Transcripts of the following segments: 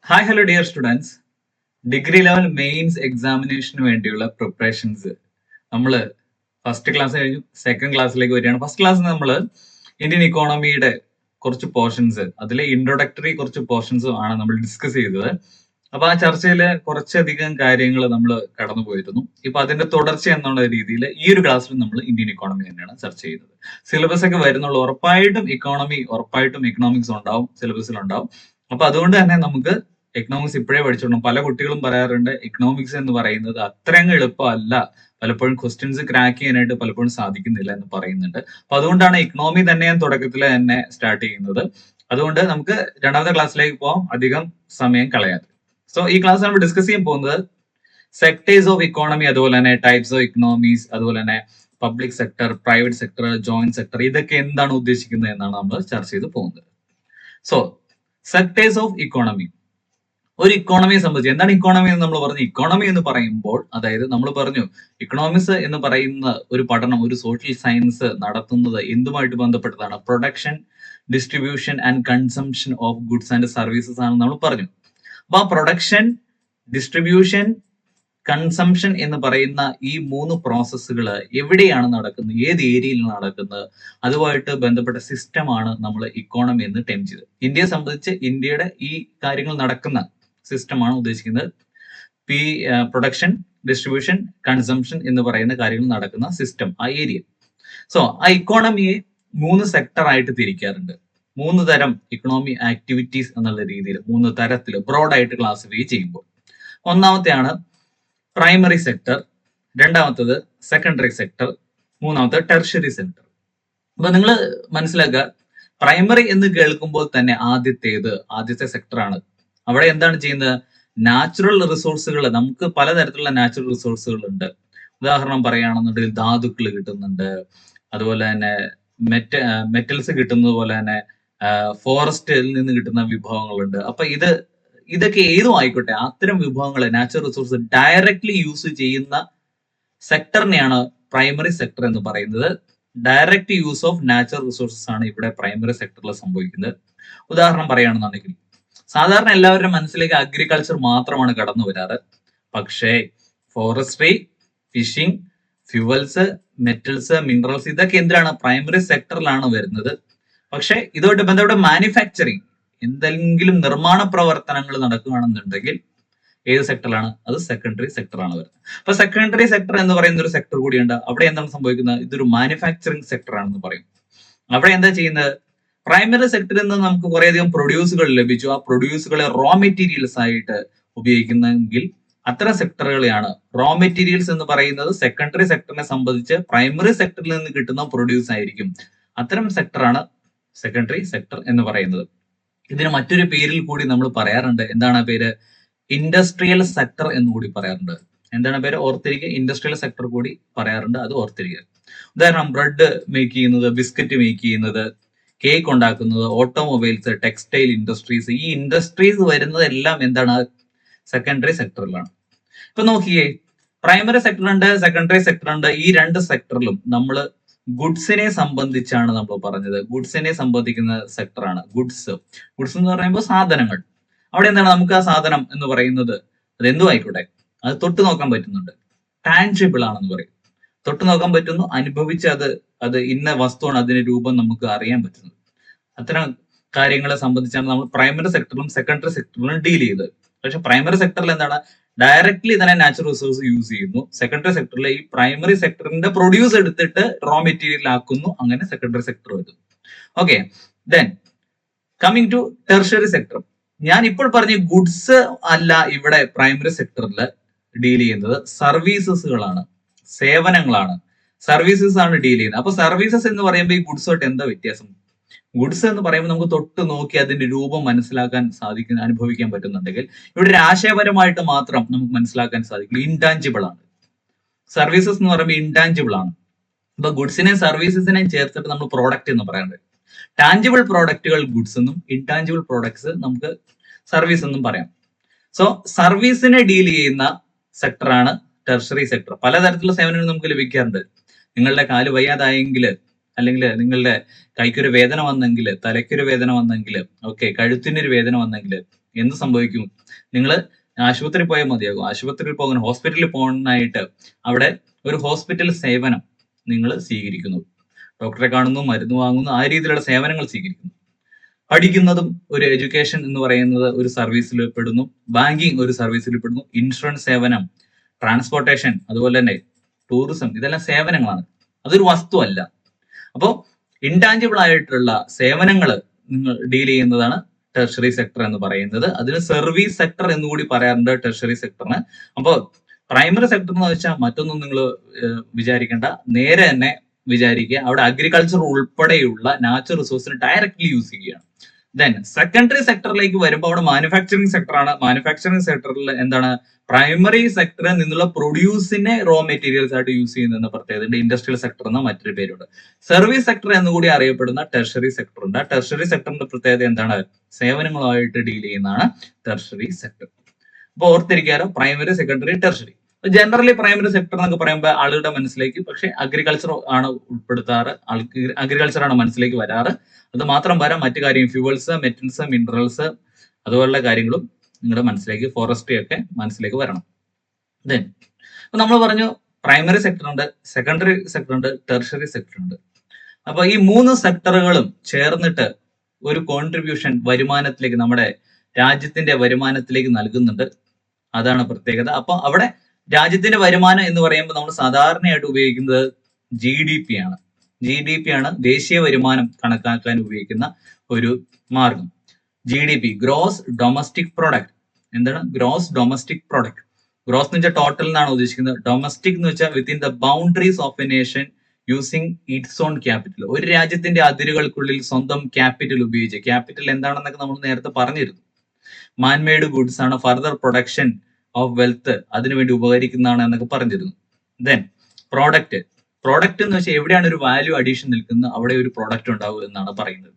Hi hello dear students. Degree level mains എക്സാമിനേഷന് വേണ്ടിയുള്ള preparations നമ്മൾ ഫസ്റ്റ് ക്ലാസ് കഴിഞ്ഞു സെക്കൻഡ് ക്ലാസ്സിലേക്ക് വരികയാണ്. ഫസ്റ്റ് ക്ലാസ്സിൽ നമ്മൾ ഇന്ത്യൻ ഇക്കോണമിയുടെ കുറച്ച് പോർഷൻസ്, അതിലെ ഇൻട്രൊഡക്ടറി കുറച്ച് പോർഷൻസ് ആണ് നമ്മൾ ഡിസ്കസ് ചെയ്തത്. അപ്പൊ ആ ചർച്ചയിൽ കുറച്ചധികം കാര്യങ്ങൾ നമ്മൾ കടന്നു പോയിരുന്നു. ഇപ്പൊ അതിന്റെ തുടർച്ച എന്നുള്ള രീതിയിൽ ഈ ഒരു ക്ലാസ്സിൽ നമ്മൾ ഇന്ത്യൻ ഇക്കോണമി തന്നെയാണ് ചർച്ച ചെയ്യുന്നത്. സിലബസ് ഒക്കെ വരുന്നുള്ളൂ. ഉറപ്പായിട്ടും എക്കണോമിക്സ് ഉണ്ടാവും, സിലബസിൽ ഉണ്ടാവും. അപ്പൊ അതുകൊണ്ട് തന്നെ നമുക്ക് എക്കണോമിക്സ് ഇപ്പോഴേ പഠിച്ചോളണം. പല കുട്ടികളും പറയാറുണ്ട് എക്കണോമിക്സ് എന്ന് പറയുന്നത് അത്രയങ്ങ് എളുപ്പമല്ല, പലപ്പോഴും ക്വസ്റ്റ്യൻസ് ക്രാക്ക് ചെയ്യാനായിട്ട് പലപ്പോഴും സാധിക്കുന്നില്ല എന്ന് പറയുന്നുണ്ട്. അപ്പൊ അതുകൊണ്ടാണ് ഇക്കണോമി തന്നെ ഞാൻ തുടക്കത്തിൽ തന്നെ സ്റ്റാർട്ട് ചെയ്യുന്നത്. അതുകൊണ്ട് നമുക്ക് രണ്ടാമത്തെ ക്ലാസ്സിലേക്ക് പോകാം, അധികം സമയം കളയാതെ. സോ ഈ ക്ലാസ് നമ്മൾ ഡിസ്കസ് ചെയ്യാൻ പോകുന്നത് സെക്ടേഴ്സ് ഓഫ് ഇക്കോണമി, അതുപോലെ തന്നെ ടൈപ്സ് ഓഫ് ഇക്കണോമീസ്, അതുപോലെ തന്നെ public sector, private sector, joint sector, ഇതൊക്കെ എന്താണ് ഉദ്ദേശിക്കുന്നത് എന്നാണ് നമ്മൾ ചർച്ച ചെയ്ത് പോകുന്നത്. So sectors of economy. ഒരു ഇക്കോണമിയെ സംബന്ധിച്ച് എന്താണ് ഇക്കോണമി എന്ന് നമ്മൾ പറഞ്ഞു. ഇക്കോണമി എന്ന് പറയുമ്പോൾ, അതായത് നമ്മൾ പറഞ്ഞു ഇക്കണോമിക്സ് എന്ന് പറയുന്ന ഒരു പഠനം, ഒരു സോഷ്യൽ സയൻസ് നടത്തുന്നത് എന്തുമായിട്ട് ബന്ധപ്പെട്ടതാണ്? Production, distribution and consumption of goods and services ആണെന്ന് നമ്മൾ പറഞ്ഞു. അപ്പൊ ആ പ്രൊഡക്ഷൻ, ഡിസ്ട്രിബ്യൂഷൻ, കൺസംഷൻ എന്ന് പറയുന്ന ഈ മൂന്ന് പ്രോസസ്സുകൾ എവിടെയാണ് നടക്കുന്നത്, ഏത് ഏരിയയിലാണ് നടക്കുന്നത്, അതുമായിട്ട് ബന്ധപ്പെട്ട സിസ്റ്റമാണ് നമ്മൾ ഇക്കോണമി എന്ന് ടൈം ചെയ്തത്. ഇന്ത്യയെ സംബന്ധിച്ച് ഇന്ത്യയുടെ ഈ കാര്യങ്ങൾ നടക്കുന്ന സിസ്റ്റമാണ് ഉദ്ദേശിക്കുന്നത്. പ്രൊഡക്ഷൻ, ഡിസ്ട്രിബ്യൂഷൻ, കൺസംഷൻ എന്ന് പറയുന്ന കാര്യങ്ങൾ നടക്കുന്ന സിസ്റ്റം, ആ ഏരിയ. സോ ആ ഇക്കോണമിയെ 3 സെക്ടർ ആയിട്ട് തിരിക്കാറുണ്ട്. 3 തരം ഇക്കണോമി ആക്ടിവിറ്റീസ് എന്നുള്ള രീതിയിൽ 3 തരത്തിൽ ബ്രോഡായിട്ട് ക്ലാസിഫൈ ചെയ്യുമ്പോൾ, ഒന്നാമത്തെയാണ് പ്രൈമറി സെക്ടർ, രണ്ടാമത്തത് സെക്കൻഡറി സെക്ടർ, മൂന്നാമത്തെ ടെർഷ്യറി സെക്ടർ. അപ്പൊ നിങ്ങൾ മനസ്സിലാക്കുക, പ്രൈമറി എന്ന് കേൾക്കുമ്പോൾ തന്നെ ആദ്യത്തെ സെക്ടറാണ്. അവിടെ എന്താണ് ചെയ്യുന്നത്? നാച്ചുറൽ റിസോഴ്സുകൾ, നമുക്ക് പലതരത്തിലുള്ള നാച്ചുറൽ റിസോഴ്സുകൾ ഉണ്ട്. ഉദാഹരണം പറയുകയാണെന്നുണ്ടെങ്കിൽ ധാതുക്കൾ കിട്ടുന്നുണ്ട്, അതുപോലെ തന്നെ മെറ്റൽസ് കിട്ടുന്നത് പോലെ തന്നെ ഫോറസ്റ്റിൽ നിന്ന് കിട്ടുന്ന വിഭവങ്ങളുണ്ട്. അപ്പൊ ഇതൊക്കെ ഏതും ആയിക്കോട്ടെ, അത്തരം വിഭവങ്ങളെ, നാച്ചുറൽ റിസോഴ്സ് ഡയറക്ട്ലി യൂസ് ചെയ്യുന്ന സെക്ടറിനെയാണ് പ്രൈമറി സെക്ടർ എന്ന് പറയുന്നത്. Direct use of natural resources ആണ് ഇവിടെ പ്രൈമറി സെക്ടറിൽ സംഭവിക്കുന്നത്. ഉദാഹരണം പറയുകയാണെന്നുണ്ടെങ്കിൽ, സാധാരണ എല്ലാവരുടെ മനസ്സിലേക്ക് അഗ്രികൾച്ചർ മാത്രമാണ് കടന്നു വരാറ്. പക്ഷേ forestry, fishing, fuels, metals, minerals, ഇതൊക്കെ എന്തിനാണ്? പ്രൈമറി സെക്ടറിലാണ് വരുന്നത്. പക്ഷെ ഇതുമായിട്ട് ബന്ധപ്പെട്ട മാനുഫാക്ചറിങ്, എന്തെങ്കിലും നിർമ്മാണ പ്രവർത്തനങ്ങൾ നടക്കുകയാണെന്നുണ്ടെങ്കിൽ ഏത് സെക്ടറിലാണ്? അത് സെക്കൻഡറി സെക്ടറാണ് വരുന്നത്. അപ്പൊ സെക്കൻഡറി സെക്ടർ എന്ന് പറയുന്ന ഒരു സെക്ടർ കൂടിയുണ്ട്. അവിടെ എന്താണ് സംഭവിക്കുന്നത്? ഇതൊരു മാനുഫാക്ചറിങ് സെക്ടർ ആണെന്ന് പറയും. അവിടെ എന്താ ചെയ്യുന്നത്? പ്രൈമറി സെക്ടറിൽ നിന്ന് നമുക്ക് കുറേയധികം പ്രൊഡ്യൂസുകൾ ലഭിച്ചു. ആ പ്രൊഡ്യൂസുകളെ റോ മെറ്റീരിയൽസ് ആയിട്ട് ഉപയോഗിക്കുന്നെങ്കിൽ അത്തരം സെക്ടറുകളെയാണ് റോ മെറ്റീരിയൽസ് എന്ന് പറയുന്നത്. സെക്കൻഡറി സെക്ടറിനെ സംബന്ധിച്ച് പ്രൈമറി സെക്ടറിൽ നിന്ന് കിട്ടുന്ന പ്രൊഡ്യൂസ് ആയിരിക്കും. അത്തരം സെക്ടറാണ് സെക്കൻഡറി സെക്ടർ എന്ന് പറയുന്നത്. ഇതിന് മറ്റൊരു പേരിൽ കൂടി നമ്മൾ പറയാറുണ്ട്. എന്താണ് ആ പേര്? ഇൻഡസ്ട്രിയൽ സെക്ടർ എന്ന് കൂടി പറയാറുണ്ട്. എന്താണ് പേര്? ഓർത്തിരിക്കുക. ഇൻഡസ്ട്രിയൽ സെക്ടർ കൂടി പറയാറുണ്ട്, അത് ഓർത്തിരിക്കുക. ഉദാഹരണം, ബ്രെഡ് മേക്ക് ചെയ്യുന്നത്, ബിസ്ക്കറ്റ് മേക്ക് ചെയ്യുന്നത്, കേക്ക് ഉണ്ടാക്കുന്നത്, ഓട്ടോമൊബൈൽസ്, ടെക്സ്റ്റൈൽ ഇൻഡസ്ട്രീസ്, ഈ ഇൻഡസ്ട്രീസ് വരുന്നത് എല്ലാം എന്താണ്? സെക്കൻഡറി സെക്ടറിലാണ്. ഇപ്പൊ നോക്കിയേ, പ്രൈമറി സെക്ടർ ഉണ്ട്, സെക്കൻഡറി സെക്ടർ ഉണ്ട്. ഈ 2 സെക്ടറിലും നമ്മൾ ഗുഡ്സിനെ സംബന്ധിച്ചാണ് നമ്മൾ പറഞ്ഞത്. ഗുഡ്സിനെ സംബന്ധിക്കുന്ന സെക്ടറാണ് ഗുഡ്സ്. ഗുഡ്സ് എന്ന് പറയുമ്പോൾ സാധനങ്ങൾ. അവിടെ എന്താണ്? നമുക്ക് ആ സാധനം എന്ന് പറയുന്നത് അതെന്തും ആയിക്കോട്ടെ, അത് തൊട്ട് നോക്കാൻ പറ്റുന്നുണ്ട്, ടാൻജിബിൾ ആണെന്ന് പറയും. തൊട്ട് നോക്കാൻ പറ്റുന്നു, അനുഭവിച്ച് അത് ഇന്ന വസ്തുവാണ്, അതിന്റെ രൂപം നമുക്ക് അറിയാൻ പറ്റുന്നത്. അത്തരം കാര്യങ്ങളെ സംബന്ധിച്ചാണ് നമ്മൾ പ്രൈമറി സെക്ടറിലും സെക്കൻഡറി സെക്ടറിലും ഡീൽ ചെയ്തത്. പക്ഷെ പ്രൈമറി സെക്ടറിൽ എന്താണ്? ഡയറക്ട്ലി തന്നെ നാച്ചുറൽ റിസോഴ്സ് യൂസ് ചെയ്യുന്നു. സെക്കൻഡറി സെക്ടറിൽ ഈ പ്രൈമറി സെക്ടറിന്റെ പ്രൊഡ്യൂസ് എടുത്തിട്ട് റോ മെറ്റീരിയൽ ആക്കുന്നു. അങ്ങനെ സെക്കൻഡറി സെക്ടർ വരുന്നു. Okay, then coming to tertiary sector. ഞാൻ ഇപ്പോൾ പറഞ്ഞ ഗുഡ്സ് അല്ല ഇവിടെ പ്രൈമറി സെക്ടറിൽ ഡീൽ ചെയ്യുന്നത്, സർവീസസുകളാണ്, സേവനങ്ങളാണ്. സർവീസസ് ആണ് ഡീൽ ചെയ്യുന്നത്. അപ്പൊ സർവീസസ് എന്ന് പറയുമ്പോൾ ഈ ഗുഡ്സുമായിട്ട് എന്താ വ്യത്യാസം? ഗുഡ്സ് എന്ന് പറയുമ്പോൾ നമുക്ക് തൊട്ട് നോക്കി അതിന്റെ രൂപം മനസ്സിലാക്കാൻ സാധിക്കുന്ന, അനുഭവിക്കാൻ പറ്റുന്നുണ്ടെങ്കിൽ, ഇവിടെ ഒരു ആശയപരമായിട്ട് മാത്രം നമുക്ക് മനസ്സിലാക്കാൻ സാധിക്കില്ല, ഇൻടാഞ്ചിബിൾ ആണ്. സർവീസസ് എന്ന് പറയുമ്പോൾ ഇൻടാഞ്ചിബിൾ ആണ്. അപ്പൊ ഗുഡ്സിനെ സർവീസസിനെ ചേർത്തിട്ട് നമ്മൾ പ്രോഡക്റ്റ് എന്ന് പറയുന്നത്. ടാഞ്ചിബിൾ പ്രോഡക്റ്റുകൾ ഗുഡ്സ് എന്നും ഇൻടാഞ്ചിബിൾ പ്രോഡക്ട്സ് നമുക്ക് സർവീസ് എന്നും പറയാം. സോ സർവീസിനെ ഡീൽ ചെയ്യുന്ന സെക്ടറാണ് ടെർഷറി സെക്ടർ. പലതരത്തിലുള്ള സേവനങ്ങൾ നമുക്ക് ലഭിക്കാറുണ്ട്. നിങ്ങളുടെ കാല് വയ്യാതായെങ്കിൽ, അല്ലെങ്കിൽ നിങ്ങളുടെ കൈക്കൊരു വേദന വന്നെങ്കിൽ, തലയ്ക്കൊരു വേദന വന്നെങ്കിൽ, ഓക്കെ, കഴുത്തിനൊരു വേദന വന്നെങ്കിൽ, എന്ത് സംഭവിക്കും? നിങ്ങൾ ആശുപത്രിയിൽ പോയാൽ മതിയാകും. ആശുപത്രിയിൽ പോകാൻ, ഹോസ്പിറ്റലിൽ പോകാനായിട്ട് അവിടെ ഒരു ഹോസ്പിറ്റൽ സേവനം നിങ്ങൾ സ്വീകരിക്കുന്നു. ഡോക്ടറെ കാണുന്നു, മരുന്ന് വാങ്ങുന്നു, ആ രീതിയിലുള്ള സേവനങ്ങൾ സ്വീകരിക്കുന്നു. പഠിക്കുന്നതും ഒരു എഡ്യൂക്കേഷൻ എന്ന് പറയുന്നത് ഒരു സർവീസിൽ പെടുന്നു. ബാങ്കിങ് ഒരു സർവീസിൽ പെടുന്നു. ഇൻഷുറൻസ് സേവനം, ട്രാൻസ്പോർട്ടേഷൻ, അതുപോലെ തന്നെ ടൂറിസം, ഇതെല്ലാം സേവനങ്ങളാണ്. അതൊരു വസ്തു അല്ല. അപ്പോൾ ഇൻടാഞ്ചിബിൾ ആയിട്ടുള്ള സേവനങ്ങൾ നിങ്ങൾ ഡീൽ ചെയ്യുന്നതാണ് ടെർഷറി സെക്ടർ എന്ന് പറയുന്നത്. അതിന് സർവീസ് സെക്ടർ എന്ന് കൂടി പറയാറുണ്ട് ടെർഷറി സെക്ടറിന്. അപ്പോൾ പ്രൈമറി സെക്ടർ എന്ന് വെച്ചാൽ മറ്റൊന്നും നിങ്ങൾ വിചാരിക്കേണ്ട, നേരെ തന്നെ വിചാരിക്കുക അവിടെ അഗ്രികൾച്ചർ ഉൾപ്പെടെയുള്ള നാച്ചുറൽ റിസോഴ്സിന് ഡയറക്ട്ലി യൂസ് ചെയ്യുകയാണ്. ദെൻ സെക്കൻഡറി സെക്ടറിലേക്ക് വരുമ്പോൾ അവിടെ മാനുഫാക്ചറിങ് സെക്ടറാണ്. മാനുഫാക്ചറിങ് സെക്ടറിൽ എന്താണ്, പ്രൈമറി സെക്ടറിൽ നിന്നുള്ള പ്രൊഡ്യൂസിനെ റോ മെറ്റീരിയൽസ് ആയിട്ട് യൂസ് ചെയ്യുന്ന പ്രത്യേകത. ഇൻഡസ്ട്രിയൽ സെക്ടർ എന്ന മറ്റൊരു പേരുണ്ട്. സർവീസ് സെക്ടർ എന്നുകൂടി അറിയപ്പെടുന്ന ടെർഷറി സെക്ടർ ഉണ്ട്. ആ ടെർഷറി സെക്ടറിന്റെ പ്രത്യേകത എന്താണ്? സേവനങ്ങളുമായിട്ട് ഡീൽ ചെയ്യുന്നതാണ് ടെർഷറി സെക്ടർ. അപ്പൊ ഓർത്തിരിക്കാലോ, primary, secondary, tertiary. Generally primary sector എന്നൊക്കെ പറയുമ്പോൾ ആളുകളുടെ മനസ്സിലേക്ക് പക്ഷേ അഗ്രികൾച്ചർ ആണ് ഉൾപ്പെടുത്താറ്. അഗ്രികൾച്ചർ ആണ് മനസ്സിലേക്ക് വരാറ്. അത് മാത്രം വരാം, മറ്റു കാര്യം ഫ്യൂവൽസ്, മെറ്റൽസ്, മിനറൽസ്, അതുപോലുള്ള കാര്യങ്ങളും നിങ്ങളുടെ മനസ്സിലേക്ക്, ഫോറസ്ട്രി ഒക്കെ മനസ്സിലേക്ക് വരണം. ദെൻ നമ്മൾ പറഞ്ഞു പ്രൈമറി സെക്ടർ ഉണ്ട്, സെക്കൻഡറി സെക്ടർ ഉണ്ട്, ടെർഷറി സെക്ടർ ഉണ്ട്. അപ്പൊ ഈ 3 സെക്ടറുകളും ചേർന്നിട്ട് ഒരു കോൺട്രിബ്യൂഷൻ വരുമാനത്തിലേക്ക്, നമ്മുടെ രാജ്യത്തിന്റെ വരുമാനത്തിലേക്ക് നൽകുന്നുണ്ട്. അതാണ് പ്രത്യേകത. അപ്പൊ അവിടെ രാജ്യത്തിന്റെ വരുമാനം എന്ന് പറയുമ്പോൾ നമ്മൾ സാധാരണയായിട്ട് ഉപയോഗിക്കുന്നത് GDP ആണ്. GDP ആണ് ദേശീയ വരുമാനം കണക്കാക്കാൻ ഉപയോഗിക്കുന്ന ഒരു മാർഗം. GDP, gross domestic product. എന്താണ് ഗ്രോസ് ഡൊമസ്റ്റിക് പ്രൊഡക്റ്റ്? ഗ്രോസ് എന്ന് വെച്ചാൽ ടോട്ടൽ എന്നാണ് ഉദ്ദേശിക്കുന്നത്. ഡൊമസ്റ്റിക് എന്ന് വെച്ചാൽ within the boundaries of a nation using its own capital. ഒരു രാജ്യത്തിന്റെ അതിരുകൾക്കുള്ളിൽ സ്വന്തം ക്യാപിറ്റൽ ഉപയോഗിച്ച്, ക്യാപിറ്റൽ എന്താണെന്നൊക്കെ നമ്മൾ നേരത്തെ പറഞ്ഞിരുന്നു. മാൻമെയ്ഡ് ഗുഡ്സ് ആണ്, ഫർദർ പ്രൊഡക്ഷൻ ഓഫ് വെൽത്ത് അതിനുവേണ്ടി ഉപകരിക്കുന്നതാണ് എന്നൊക്കെ പറഞ്ഞിരുന്നു. Then product. പ്രോഡക്റ്റ് എന്ന് വെച്ചാൽ എവിടെയാണ് ഒരു വാല്യൂ അഡീഷൻ നിൽക്കുന്നത് അവിടെ ഒരു പ്രോഡക്റ്റ് ഉണ്ടാവും എന്നാണ് പറയുന്നത്.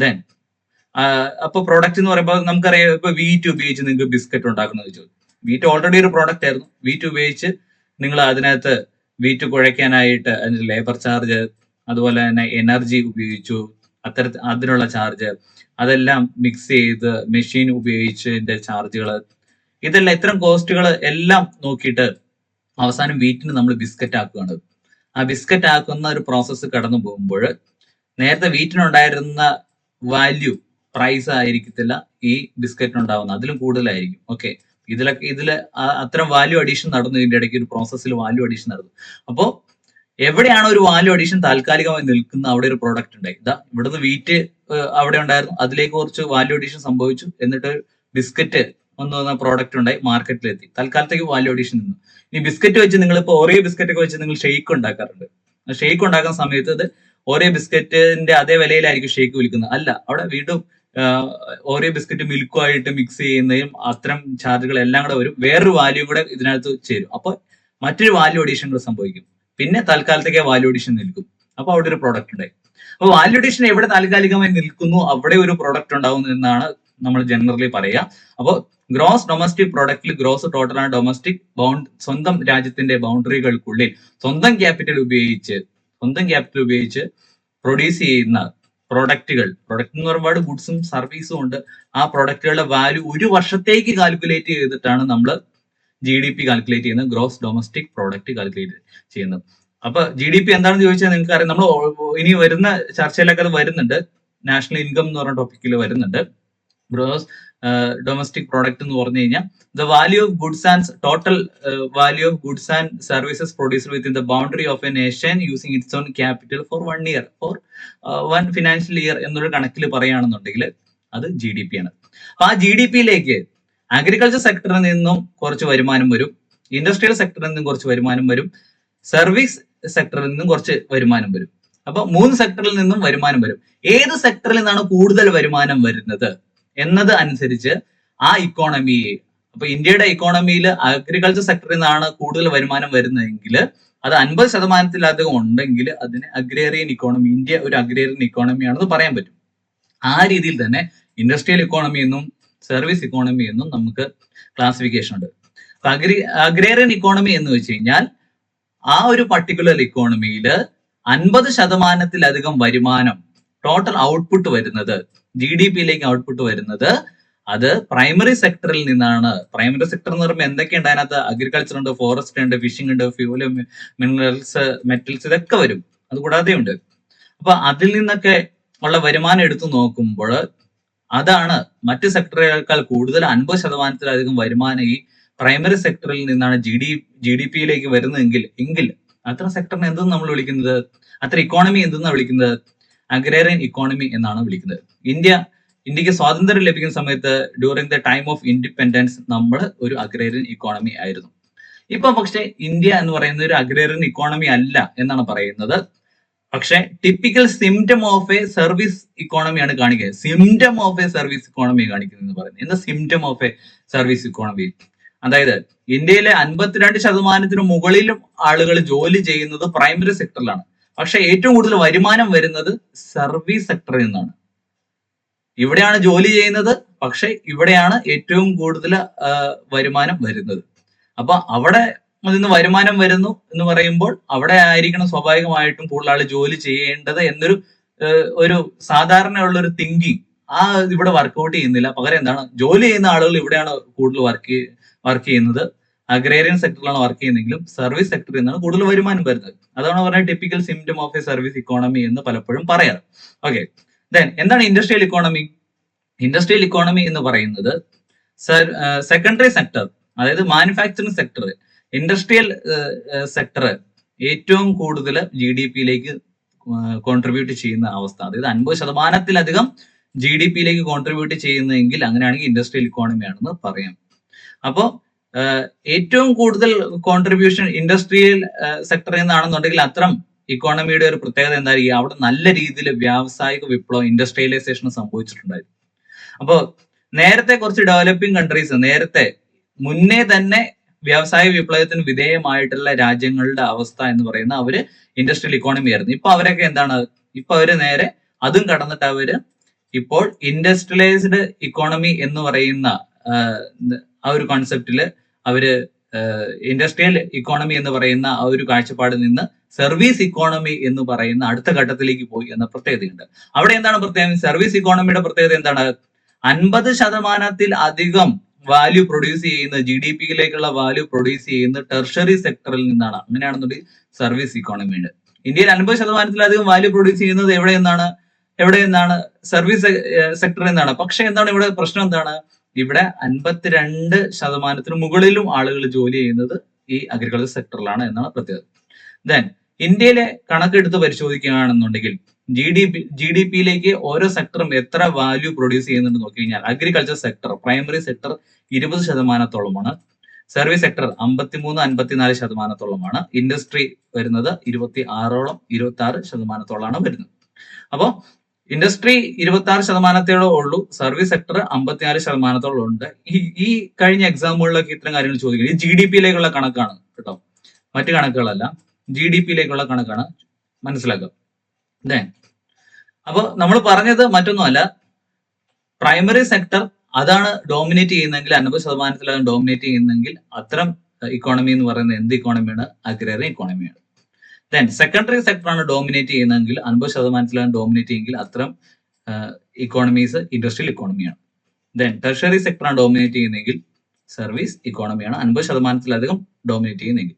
ദെൻ അപ്പൊ പ്രോഡക്റ്റ് എന്ന് പറയുമ്പോൾ നമുക്കറിയാം, ഇപ്പൊ വീറ്റ് ഉപയോഗിച്ച് നിങ്ങൾക്ക് ബിസ്ക്കറ്റ് ഉണ്ടാക്കുന്നത് വെച്ചു. വീറ്റ് ഓൾറെഡി ഒരു പ്രോഡക്റ്റ് ആയിരുന്നു. വീറ്റ് ഉപയോഗിച്ച് നിങ്ങൾ അതിനകത്ത് വീറ്റ് കുഴയ്ക്കാനായിട്ട് അതിന് ലേബർ ചാർജ്, അതുപോലെ തന്നെ എനർജി ഉപയോഗിച്ചു, അതിനുള്ള ചാർജ്, അതെല്ലാം മിക്സ് ചെയ്ത് മെഷീൻ ഉപയോഗിച്ചതിന്റെ ചാർജുകൾ, ഇതെല്ലാം ഇത്തരം കോസ്റ്റുകൾ എല്ലാം നോക്കിയിട്ട് അവസാനം വീറ്റിന് നമ്മൾ ബിസ്ക്കറ്റ് ആക്കുകയാണ്. ആ ബിസ്ക്കറ്റ് ആക്കുന്ന ഒരു പ്രോസസ്സ് കടന്നു പോകുമ്പോൾ നേരത്തെ വീറ്റിനുണ്ടായിരുന്ന വാല്യൂ, പ്രൈസ് ആയിരിക്കത്തില്ല ഈ ബിസ്ക്കറ്റിന് ഉണ്ടാവുന്നത്, അതിലും കൂടുതലായിരിക്കും. ഓക്കെ, ഇതില് അത്തരം വാല്യൂ അഡീഷൻ നടന്നു. ഇതിന്റെ ഇടയ്ക്ക് ഒരു പ്രോസസ്സിൽ വാല്യൂ അഡീഷൻ നടന്നു. അപ്പോൾ എവിടെയാണ് ഒരു വാല്യൂ അഡീഷൻ താൽക്കാലികമായി നിൽക്കുന്ന അവിടെ ഒരു പ്രോഡക്റ്റ് ഉണ്ടായി. ഇവിടുന്ന് വീറ്റ് അവിടെ ഉണ്ടായിരുന്നു, അതിലേക്ക് കുറച്ച് വാല്യൂ അഡീഷൻ സംഭവിച്ചു, എന്നിട്ട് ബിസ്ക്കറ്റ് വന്ന പ്രോഡക്റ്റ് ഉണ്ടായി, മാർക്കറ്റിലെത്തി, തൽക്കാലത്തേക്ക് വാല്യൂ അഡീഷൻ നിന്നു. ഈ ബിസ്ക്കറ്റ് വെച്ച് നിങ്ങൾ ഇപ്പോൾ ഓറിയോ ബിസ്ക്കറ്റ് ഒക്കെ വെച്ച് നിങ്ങൾ ഷെയ്ക്ക് ഉണ്ടാക്കാറുണ്ട്. ഷെയ്ക്ക് ഉണ്ടാക്കുന്ന സമയത്ത് ഇത് ഓറിയോ ബിസ്ക്കറ്റിന്റെ അതേ വിലയിലായിരിക്കും ഷെയ്ക്ക് വിൽക്കുന്നത്. അല്ല, അവിടെ വീണ്ടും ഓറിയോ ബിസ്ക്കറ്റ് മിൽക്കുമായിട്ട് മിക്സ് ചെയ്യുന്നതും അത്തരം ചാർജുകൾ എല്ലാം കൂടെ വരും. വേറൊരു വാല്യൂ കൂടെ ഇതിനകത്ത് ചേരും. അപ്പോൾ മറ്റൊരു വാല്യൂ അഡീഷൻ കൂടെ സംഭവിക്കും. പിന്നെ തൽക്കാലത്തേക്ക് വാല്യൂ അഡീഷൻ നിൽക്കും. അപ്പൊ അവിടെ ഒരു പ്രോഡക്റ്റ് ഉണ്ടായി. അപ്പൊ വാല്യൂ അഡീഷൻ എവിടെ താൽക്കാലികമായി നിൽക്കുന്നു അവിടെ ഒരു പ്രോഡക്റ്റ് ഉണ്ടാവുന്നു എന്നാണ് നമ്മൾ ജനറലി പറയുക. അപ്പോൾ ഗ്രോസ് ഡൊമസ്റ്റിക് പ്രൊഡക്റ്റിൽ ഗ്രോസ് ടോട്ടൽ ആണ്, ഡൊമസ്റ്റിക് സ്വന്തം രാജ്യത്തിന്റെ ബൗണ്ടറികൾക്കുള്ളിൽ സ്വന്തം ക്യാപിറ്റൽ ഉപയോഗിച്ച് പ്രൊഡ്യൂസ് ചെയ്യുന്ന പ്രൊഡക്റ്റ് എന്ന് പറയുമ്പോൾ ഗുഡ്സും സർവീസും ഉണ്ട്. ആ പ്രൊഡക്റ്റുകളുടെ വാല്യൂ ഒരു വർഷത്തേക്ക് കാൽക്കുലേറ്റ് ചെയ്തിട്ടാണ് നമ്മൾ GDP കാൽക്കുലേറ്റ് ചെയ്യുന്നത്, ഗ്രോസ് ഡൊമസ്റ്റിക് പ്രോഡക്റ്റ് കാൽക്കുലേറ്റ് ചെയ്യുന്നത്. അപ്പൊ GDP എന്താണെന്ന് ചോദിച്ചാൽ നിങ്ങൾക്ക് അറിയാം, നമ്മൾ ഇനി വരുന്ന ചർച്ചയിലൊക്കെ അത് വരുന്നുണ്ട്. നാഷണൽ ഇൻകം എന്ന് പറഞ്ഞ ടോപ്പിക്കിൽ വരുന്നുണ്ട്. ഗ്രോസ് ഡൊമസ്റ്റിക് പ്രോഡക്റ്റ് എന്ന് പറഞ്ഞു കഴിഞ്ഞാൽ the value of goods and total value of goods and services produced within the boundary of a nation using its own capital for 1 year, for 1 financial year എന്നൊരു കണക്കിൽ പറയുകയാണെന്നുണ്ടെങ്കിൽ അത് GDP ആണ്. അപ്പൊ ആ GDPയിലേക്ക് അഗ്രികൾച്ചർ സെക്ടറിൽ നിന്നും കുറച്ച് വരുമാനം വരും, ഇൻഡസ്ട്രിയൽ സെക്ടറിൽ നിന്നും കുറച്ച് വരുമാനം വരും, സർവീസ് സെക്ടറിൽ നിന്നും കുറച്ച് വരുമാനം വരും. അപ്പൊ 3 സെക്ടറിൽ നിന്നും വരുമാനം വരും. ഏത് സെക്ടറിൽ നിന്നാണ് കൂടുതൽ വരുമാനം വരുന്നത് എന്നത് അനുസരിച്ച് ആ ഇക്കോണമിയെ, അപ്പൊ ഇന്ത്യയുടെ ഇക്കോണമിയിൽ അഗ്രികൾച്ചർ സെക്ടറിൽ നിന്നാണ് കൂടുതൽ വരുമാനം വരുന്നതെങ്കിൽ അത് 50% ഉണ്ടെങ്കിൽ അതിന് അഗ്രേറിയൻ ഇക്കോണമി, ഇന്ത്യ ഒരു അഗ്രേറിയൻ ഇക്കോണമിയാണെന്ന് പറയാൻ പറ്റും. ആ രീതിയിൽ തന്നെ ഇൻഡസ്ട്രിയൽ ഇക്കോണമി എന്നും സർവീസ് ഇക്കോണമി എന്നും നമുക്ക് ക്ലാസിഫിക്കേഷൻ ഉണ്ട്. അഗ്രേറിയൻ ഇക്കോണമി എന്ന് വെച്ച് കഴിഞ്ഞാൽ ആ ഒരു പർട്ടിക്കുലർ ഇക്കോണമിയിൽ 50% വരുമാനം ടോട്ടൽ ഔട്ട്പുട്ട് വരുന്നത്, GDPയിലേക്ക് ഔട്ട്പുട്ട് വരുന്നത് അത് പ്രൈമറി സെക്ടറിൽ നിന്നാണ്. പ്രൈമറി സെക്ടർ എന്ന് പറയുമ്പോൾ എന്തൊക്കെയുണ്ട് അതിനകത്ത്? അഗ്രികൾച്ചർ ഉണ്ട്, ഫോറസ്റ്റ് ഉണ്ട്, ഫിഷിംഗ് ഉണ്ട്, ഫ്യൂല്, മിനറൽസ്, മെറ്റൽസ്, ഇതൊക്കെ വരും. അത് കൂടാതെ ഉണ്ട്. അപ്പൊ അതിൽ നിന്നൊക്കെ ഉള്ള വരുമാനം എടുത്തു നോക്കുമ്പോൾ അതാണ് മറ്റ് സെക്ടറുകളേക്കാൾ കൂടുതൽ 50% വരുമാനം ഈ പ്രൈമറി സെക്ടറിൽ നിന്നാണ് ജി ഡി പിയിലേക്ക് വരുന്നതെങ്കിൽ അത്ര സെക്ടറിനെ എന്തെന്ന് നമ്മൾ വിളിക്കുന്നത്? അത്ര ഇക്കോണമി എന്തെന്നാണ് വിളിക്കുന്നത്? അഗ്രേറിയൻ ഇക്കോണമി എന്നാണ് വിളിക്കുന്നത്. ഇന്ത്യക്ക് സ്വാതന്ത്ര്യം ലഭിക്കുന്ന സമയത്ത് during the time of independence നമ്മൾ ഒരു അഗ്രേറിയൻ ഇക്കോണമി ആയിരുന്നു. ഇപ്പൊ പക്ഷെ ഇന്ത്യ എന്ന് പറയുന്ന ഒരു അഗ്രേറിയൻ ഇക്കോണമി അല്ല എന്നാണ് പറയുന്നത്. പക്ഷെ typical symptom of a service ഇക്കോണമിയാണ് കാണിക്കുന്നത്. Symptom of a service economy കാണിക്കുന്നത് പറയുന്നത്. എന്താ symptom of a service economy? അതായത് ഇന്ത്യയിലെ 52% മുകളിലും ആളുകൾ ജോലി ചെയ്യുന്നത് പ്രൈമറി സെക്ടറിലാണ്. പക്ഷെ ഏറ്റവും കൂടുതൽ വരുമാനം വരുന്നത് സർവീസ് സെക്ടറിൽ നിന്നാണ്. ഇവിടെയാണ് ജോലി ചെയ്യുന്നത്, പക്ഷെ ഇവിടെയാണ് ഏറ്റവും കൂടുതൽ വരുമാനം വരുന്നത്. അപ്പൊ അവിടെ നിന്ന് വരുമാനം വരുന്നു എന്ന് പറയുമ്പോൾ അവിടെ ആയിരിക്കണം സ്വാഭാവികമായിട്ടും കൂടുതൽ ആൾ ജോലി ചെയ്യേണ്ടത് എന്നൊരു ഒരു സാധാരണയുള്ള ഒരു തിങ്കിങ് ഇവിടെ വർക്ക്ഔട്ട് ചെയ്യുന്നില്ല. പകരം എന്താണ്? ജോലി ചെയ്യുന്ന ആളുകൾ ഇവിടെയാണ് കൂടുതൽ വർക്ക് ചെയ്യുന്നത്. അഗ്രേറിയൻ സെക്ടറിലാണ് വർക്ക് ചെയ്യുന്നതെങ്കിലും സർവീസ് സെക്ടറിൽ നിന്നാണ് കൂടുതൽ വരുമാനം വരുന്നത്. അതാണ് പറയുന്നത് typical symptom of a service economy എന്ന് പലപ്പോഴും പറയാറ്. ഓക്കെ, ദെൻ എന്താണ് ഇൻഡസ്ട്രിയൽ ഇക്കോണമി? ഇൻഡസ്ട്രിയൽ ഇക്കോണമി എന്ന് പറയുന്നത് സെക്കൻഡറി സെക്ടർ, അതായത് മാനുഫാക്ചറിങ് സെക്ടർ, ഇൻഡസ്ട്രിയൽ സെക്ടർ ഏറ്റവും കൂടുതൽ ജി ഡി പിയിലേക്ക് കോൺട്രിബ്യൂട്ട് ചെയ്യുന്ന അവസ്ഥ. അതായത് 50%-ലധികം ജി ഡി പിയിലേക്ക് കോൺട്രിബ്യൂട്ട് ചെയ്യുന്നതെങ്കിൽ അങ്ങനെയാണെങ്കിൽ ഇൻഡസ്ട്രിയൽ ഇക്കോണമി ആണെന്ന് പറയാം. അപ്പോൾ ഏറ്റവും കൂടുതൽ കോൺട്രിബ്യൂഷൻ ഇൻഡസ്ട്രിയൽ സെക്ടറിൽ നിന്നാണെന്നുണ്ടെങ്കിൽ അത്തരം ഇക്കോണമിയുടെ ഒരു പ്രത്യേകത എന്തായിരിക്കും? അവിടെ നല്ല രീതിയിൽ വ്യാവസായിക വിപ്ലവം, ഇൻഡസ്ട്രിയലൈസേഷൻ സംഭവിച്ചിട്ടുണ്ടായിരുന്നു. അപ്പോൾ നേരത്തെ കുറച്ച് ഡെവലപ്പിംഗ് കൺട്രീസ് മുന്നേ തന്നെ വ്യവസായ വിപ്ലവത്തിന് വിധേയമായിട്ടുള്ള രാജ്യങ്ങളുടെ അവസ്ഥ എന്ന് പറയുന്ന അവര് ഇൻഡസ്ട്രിയൽ ഇക്കോണമി ആയിരുന്നു. ഇപ്പൊ അവരൊക്കെ എന്താണ്? ഇപ്പൊ അവര് നേരെ അതും കടന്നിട്ട് അവര് ഇപ്പോൾ ഇൻഡസ്ട്രിയലൈസ്ഡ് ഇക്കോണമി എന്ന് പറയുന്ന ആ ഒരു കോൺസെപ്റ്റില് അവര് ഇൻഡസ്ട്രിയൽ ഇക്കോണമി എന്ന് പറയുന്ന ആ ഒരു കാഴ്ചപ്പാടിൽ നിന്ന് സർവീസ് ഇക്കോണമി എന്ന് പറയുന്ന അടുത്ത ഘട്ടത്തിലേക്ക് പോയി എന്ന പ്രത്യേകതയുണ്ട്. അവിടെ എന്താണ് പ്രത്യേകം? സർവീസ് ഇക്കോണമിയുടെ പ്രത്യേകത എന്താണ്? 50%-അധികം വാല്യൂ പ്രൊഡ്യൂസ് ചെയ്യുന്ന, ജി ഡി പിയിലേക്കുള്ള വാല്യൂ പ്രൊഡ്യൂസ് ചെയ്യുന്ന ടെർഷറി സെക്ടറിൽ നിന്നാണ്. അങ്ങനെയാണെന്നുണ്ടെങ്കിൽ സർവീസ് ഇക്കോണമി ഉണ്ട്. ഇന്ത്യയിൽ 50%-ലധികം വാല്യൂ പ്രൊഡ്യൂസ് ചെയ്യുന്നത് എവിടെ നിന്നാണ്? സർവീസ് സെക്ടറിൽ നിന്നാണ്. പക്ഷെ എന്താണ് ഇവിടെ പ്രശ്നം? എന്താണ്? ഇവിടെ 52%-ന് മുകളിലും ആളുകൾ ജോലി ചെയ്യുന്നത് ഈ അഗ്രികൾച്ചർ സെക്ടറിലാണ് എന്നാണ് പ്രത്യേകത. ദെൻ ഇന്ത്യയിലെ കണക്കെടുത്ത് പരിശോധിക്കുകയാണെന്നുണ്ടെങ്കിൽ ജി ഡി പിയിലേക്ക് ഓരോ സെക്ടറും എത്ര വാല്യൂ പ്രൊഡ്യൂസ് ചെയ്യുന്നുണ്ട് നോക്കി കഴിഞ്ഞാൽ അഗ്രികൾച്ചർ സെക്ടർ, പ്രൈമറി സെക്ടർ 20%-ഓളമാണ്, സർവീസ് സെക്ടർ 53-54%-ഓളമാണ്, ഇൻഡസ്ട്രി വരുന്നത് 26%-26%-ഓളാണ് വരുന്നത്. അപ്പോൾ ഇൻഡസ്ട്രി 26%-ഓളം ഉള്ളൂ, സർവീസ് സെക്ടർ 54%-ഓളം ഉണ്ട്. ഈ കഴിഞ്ഞ എക്സാമുകളിലൊക്കെ ഇത്തരം കാര്യങ്ങൾ ചോദിക്കുന്നത് ഈ ജി ഡി പിയിലേക്കുള്ള കണക്കാണ് കേട്ടോ, മറ്റു കണക്കുകളല്ല, ജി ഡി പിയിലേക്കുള്ള കണക്കാണ്, മനസ്സിലാക്കുക. അപ്പൊ നമ്മൾ പറഞ്ഞത് മറ്റൊന്നുമല്ല, പ്രൈമറി സെക്ടർ അതാണ് ഡോമിനേറ്റ് ചെയ്യുന്നതെങ്കിൽ, 50%-ലധികം ഡോമിനേറ്റ് ചെയ്യുന്നെങ്കിൽ അത്തരം ഇക്കോണമി എന്ന് പറയുന്നത് എന്ത് ഇക്കോണമിയാണ്? അഗ്രേറിയൻ ഇക്കോണമിയാണ്. ദെൻ സെക്കൻഡറി സെക്ടർ ആണ് ഡോമിനേറ്റ് ചെയ്യുന്നതെങ്കിൽ, 50%-ലധികം ഡോമിനേറ്റ് ചെയ്യുമെങ്കിൽ അത്തരം ഇക്കോണമീസ് ഇൻഡസ്ട്രിയൽ ഇക്കോണമിയാണ്. ദെൻ ടെർഷറി സെക്ടർ ആണ് ഡോമിനേറ്റ് ചെയ്യുന്നതെങ്കിൽ സർവീസ് ഇക്കോണമിയാണ്, 50%-ലധികം ഡോമിനേറ്റ് ചെയ്യുന്നെങ്കിൽ.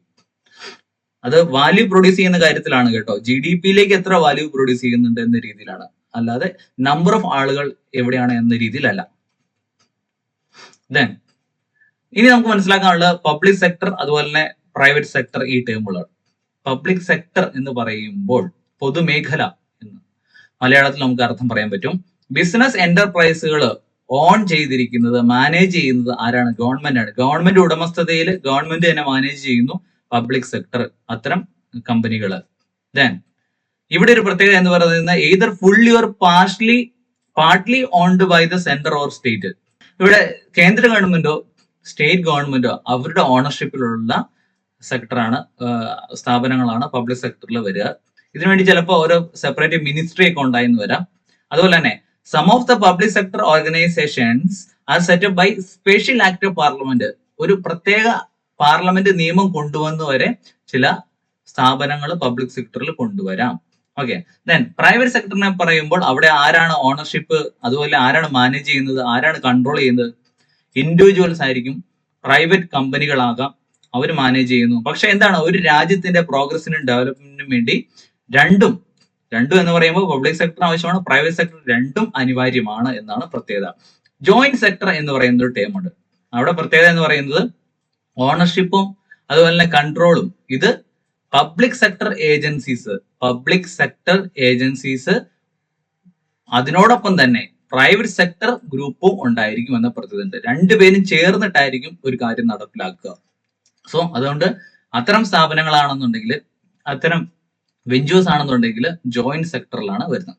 അത് വാല്യൂ പ്രൊഡ്യൂസ് ചെയ്യുന്ന കാര്യത്തിലാണ് കേട്ടോ, ജി ഡി പിയിലേക്ക് എത്ര വാല്യൂ പ്രൊഡ്യൂസ് ചെയ്യുന്നുണ്ട് എന്ന രീതിയിലാണ്, അല്ലാതെ നമ്പർ ഓഫ് ആളുകൾ എവിടെയാണ് എന്ന രീതിയിലല്ല. ദെൻ ഇനി നമുക്ക് മനസ്സിലാക്കാനുള്ളത് പബ്ലിക് സെക്ടർ അതുപോലെ തന്നെ പ്രൈവറ്റ് സെക്ടർ, ഈ ടേമുകളാണ്. പബ്ലിക് സെക്ടർ എന്ന് പറയുമ്പോൾ പൊതുമേഖല എന്ന് മലയാളത്തിൽ നമുക്ക് അർത്ഥം പറയാൻ പറ്റും. ബിസിനസ് എന്റർപ്രൈസുകൾ ഓൺ ചെയ്തിരിക്കുന്നത്, മാനേജ് ചെയ്യുന്നത് ആരാണ്? ഗവൺമെന്റ് ആണ്. ഗവൺമെന്റ് ഉടമസ്ഥതയിൽ ഗവൺമെന്റ് തന്നെ മാനേജ് ചെയ്യുന്നു പബ്ലിക് സെക്ടർ, അത്തരം കമ്പനികൾ. ദെൻ ഇവിടെ ഒരു പ്രത്യേകത എന്ന് പറയുന്നത് either fully or partly owned by the centre or state. ഇവിടെ കേന്ദ്ര ഗവൺമെന്റോ സ്റ്റേറ്റ് ഗവൺമെന്റോ അവരുടെ ഓണർഷിപ്പിലുള്ള സെക്ടറാണ്, സ്ഥാപനങ്ങളാണ് പബ്ലിക് സെക്ടറിൽ വരിക. ഇതിനുവേണ്ടി ചിലപ്പോൾ ഓരോ സെപ്പറേറ്റ് മിനിസ്ട്രി ഒക്കെ ഉണ്ടായെന്ന് വരാം. അതുപോലെ തന്നെ some of the public sector organisations are set up by special act of parliament. ഒരു പ്രത്യേക പാർലമെന്റ് നിയമം കൊണ്ടുവന്ന് വരെ ചില സ്ഥാപനങ്ങൾ പബ്ലിക് സെക്ടറിൽ കൊണ്ടുവരാം. ഓക്കെ. ദെൻ പ്രൈവറ്റ് സെക്ടറിനെ പറയുമ്പോൾ അവിടെ ആരാണ് ഓണർഷിപ്പ്, അതുപോലെ ആരാണ് മാനേജ് ചെയ്യുന്നത്, ആരാണ് കൺട്രോൾ ചെയ്യുന്നത്? ഇൻഡിവിജ്വൽസ് ആയിരിക്കും, പ്രൈവറ്റ് കമ്പനികളാകാം, അവർ മാനേജ് ചെയ്യുന്നു. പക്ഷെ എന്താണ്, ഒരു രാജ്യത്തിന്റെ പ്രോഗ്രസിനും ഡെവലപ്മെന്റിനും വേണ്ടി രണ്ടും രണ്ടും എന്ന് പറയുമ്പോൾ പബ്ലിക് സെക്ടർ ആവശ്യമാണ്, പ്രൈവറ്റ് സെക്ടർ രണ്ടും അനിവാര്യമാണ് എന്നാണ് പ്രത്യേകത. ജോയിന്റ് സെക്ടർ എന്ന് പറയുന്ന ഒരു ടേം ഉണ്ട്. അവിടെ പ്രത്യേകത എന്ന് പറയുന്നത് ഓണർഷിപ്പും അതുപോലെ തന്നെ കൺട്രോളും ഇത് പബ്ലിക് സെക്ടർ ഏജൻസീസ് അതിനോടൊപ്പം തന്നെ പ്രൈവറ്റ് സെക്ടർ ഗ്രൂപ്പും ഉണ്ടായിരിക്കും എന്ന പ്രത്യേകത. രണ്ടുപേരും ചേർന്നിട്ടായിരിക്കും ഒരു കാര്യം നടപ്പിലാക്കുക. സോ അതുകൊണ്ട് അത്തരം സ്ഥാപനങ്ങളാണെന്നുണ്ടെങ്കിൽ, അത്തരം വെഞ്ചേഴ്സ് ആണെന്നുണ്ടെങ്കിൽ ജോയിന്റ് സെക്ടറിലാണ് വരുന്നത്.